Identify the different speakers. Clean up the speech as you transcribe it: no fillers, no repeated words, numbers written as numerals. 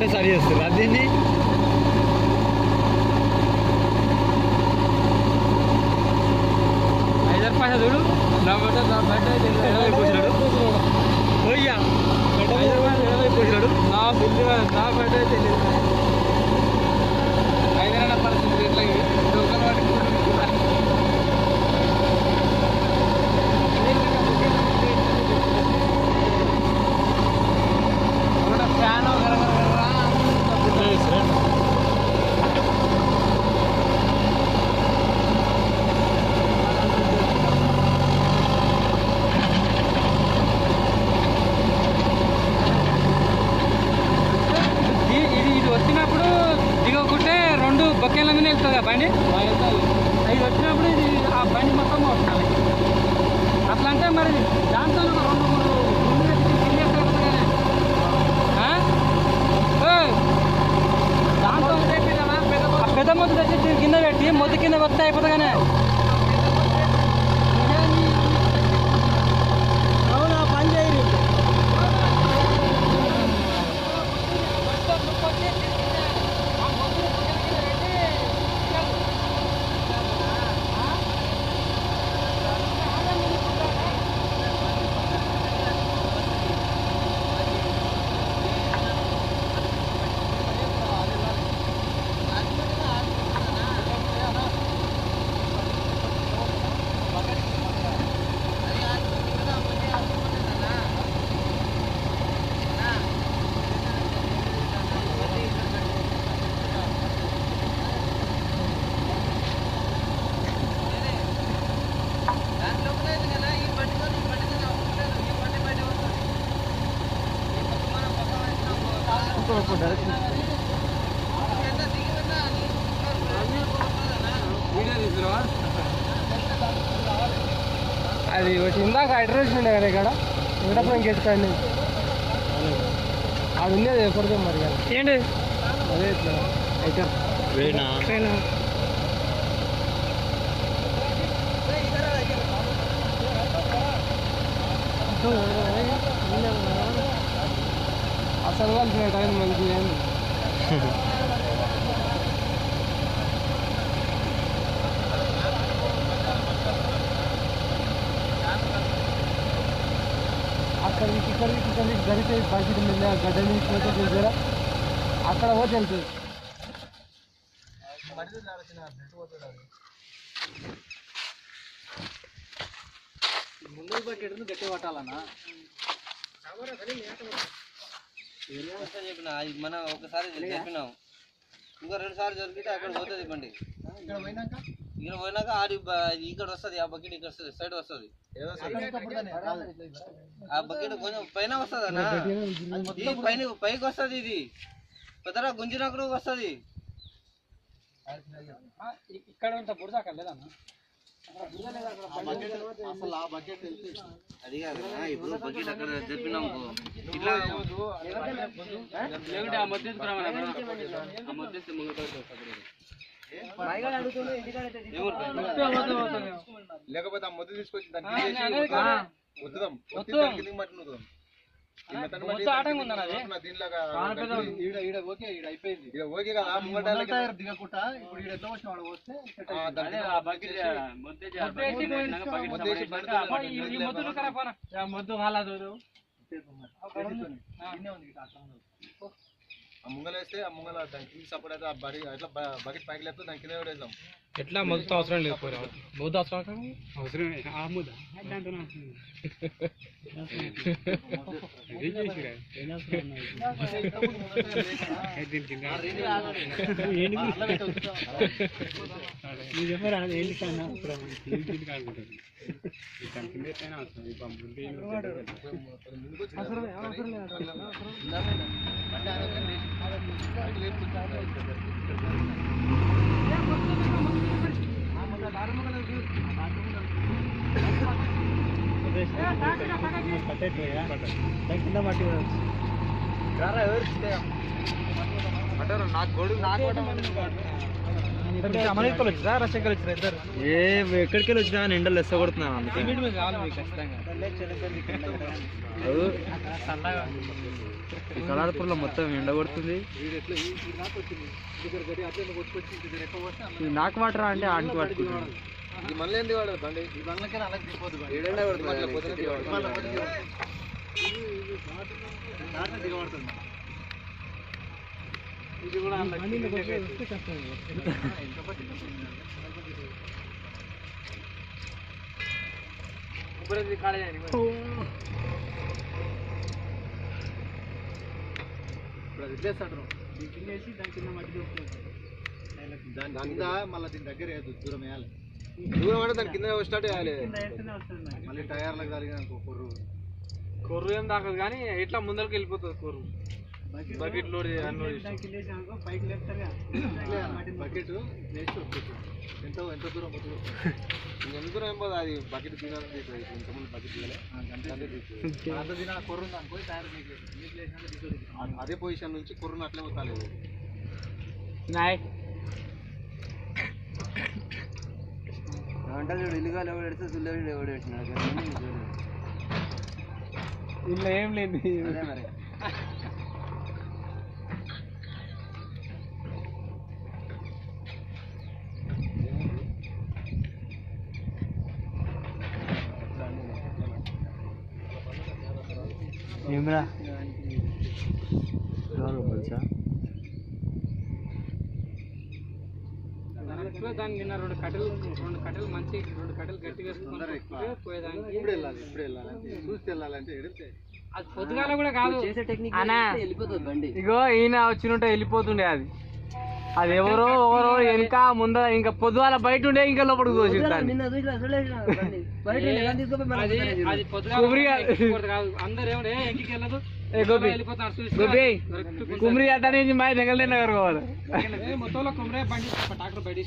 Speaker 1: ఒకటేసారి చేస్తారు అదేంటి ₹5 చూడు నా బయట పోసినాడు పోయ్యా పోసినాడు నా బిల్లు నా బయట తెలియదు ఐదైనా పరిస్థితి ఎట్లా డొక్కలు వాటికి ఫ్యాన్ వచ్చినప్పుడు దిగకుంటే 2 బొక్కేల మీద వెళ్తుంది ఆ బండి అది వచ్చినప్పుడు ఇది ఆ బండి మొత్తం వస్తుంది అట్లా అంటే మరి దాంతో 2 దాంతో పెద్ద మొద్దు తెచ్చి కింద పెట్టి మొద్దు కింద వస్తే అయిపోతుంది కానీ అవునా పని చేయరు అది ఒకటి ఇందాక అడ్రస్ ఉండే కదా ఇక్కడ వెంకటపురం గేట్ కాడి అది ఉండేది ఎప్పటిదో మరి ఏంటి అదే అయితే అసలు కలిసిన టైం మంచిగా ఇక్కడ గడితే బకెట్ మీద గడ్డ నుంచి పోతే చూసారా అక్కడ పోతే వెళ్తుంది ముందు బకెట్ గట్టి పట్టాలన్నా చెప్పిన మనం ఒకసారి చెప్పినాం ఇంకో 2 సార్లు దొరికితే అక్కడ పోతుంది బండి ఇక్కడ పోయినాక ఆడి ఇక్కడ వస్తుంది ఆ బకెట్ ఇక్కడ వస్తుంది సైడ్ వస్తుంది ఆ బకెట్ కొంచెం పైన వస్తుంది అన్న పైకి వస్తుంది ఇది పెద్దరా గుంజినప్పుడు వస్తుంది ఇక్కడ బుడదాకా లేదన్న అది కాదు ఇప్పుడు బకెట్ అక్కడ చెప్పినాం ఇట్లా
Speaker 2: లేకపోతే ఆ మొద్దు తీసుకొచ్చి ఓకే కదా దిగకుండా ఇప్పుడు ఎట్లా వచ్చిన వాడు వస్తే మొద్దు కాలేదు ఆ ముంగలు వేస్తే ఆ ముంగల దాని కింద సపోర్ట్ అయితే ఆ బడి అట్లా బకెట్ పైకి లేకపోతే దాని కింద కూడా వేద్దాం
Speaker 1: ఎట్లా మొదటి అవసరం లేదు మొదటి అవసరం ఆ ముద్ద నాకు గొడుగు నాకు అమరీకలు వచ్చిరా రచకలు వచ్చిరా ఇద్దరు
Speaker 3: ఎక్కడికి వెళ్ళి వచ్చినా ఎండలు లెస్స కొడుతున్నాను అందుకే
Speaker 1: లిమిట్ మీద కావాలి మీకు ఖచ్చితంగా
Speaker 3: కలార్పూర్లో మొత్తం ఎండ కొడుతుంది నాకు వాటర్ అంటే ఆడికి పట్టుకుంటున్నాను
Speaker 2: ఇది మళ్ళీ ఎందుకు వాడదు బండి ఈ బండ్లకే అలాగే దిగిపోతుంది ఏడైనా దిగబడుతుంది
Speaker 1: ఇది కూడా
Speaker 2: దాని కింద మళ్ళీ దీని దగ్గర వేయద్దు దూరం వేయాలి దూరం అంటే దాని కింద స్టార్ట్ చేయాలి మళ్ళీ టైర్లకు కలిగిన
Speaker 1: కొర్రు ఏం దాకదు కానీ ఇట్లా ముందరికి వెళ్ళిపోతుంది కొర్రు బకెట్ లోడ్
Speaker 2: బకెట్ ఎంత ఎంత దూరం పోతుంది ఎంత దూరం ఏం పోదు అది బకెట్ తినాలి ఇంతకుముందు బకెట్ అంత తినాలి కొర్రు ఉంది అనుకో టైర్ అదే పొజిషన్ నుంచి కొర్రును అట్లే పోతాలేదు
Speaker 3: అంటే ఇల్లుగా ఎవడు పెడితే సుల్లరి ఎవడు పెట్టినాడు
Speaker 1: ఇలా ఏం లేదు
Speaker 3: మరి ఏమరా
Speaker 1: దాన్ని నిన్న రెండు కట్టెలు మంచి రెండు కట్టెలు గట్టి వేసుకుంటే పోయేదానికి
Speaker 2: ఇప్పుడు వెళ్ళాలి చూసి వెళ్ళాలంటే ఎడితే
Speaker 1: అది పొద్దుగాల కూడా కాదు
Speaker 3: వెళ్ళిపోతుంది బండి
Speaker 1: ఇగో ఈయన వచ్చినట్టే వెళ్ళిపోతుండే అది ఎవరో వెనక ముందర ఇంకా పొద్దుగాల బయట ఉండే ఇంకా లోపలికి తోసిస్తాను అది పొద్దుగాల కాదు అందరు ఏమంటే ఇంటికి వెళ్ళదు కుమ్రీ అట్ట నుంచి మా దగ్గర కావాలి మొత్తంలో కుమ్రే బండి ట్రాక్టర్ బయట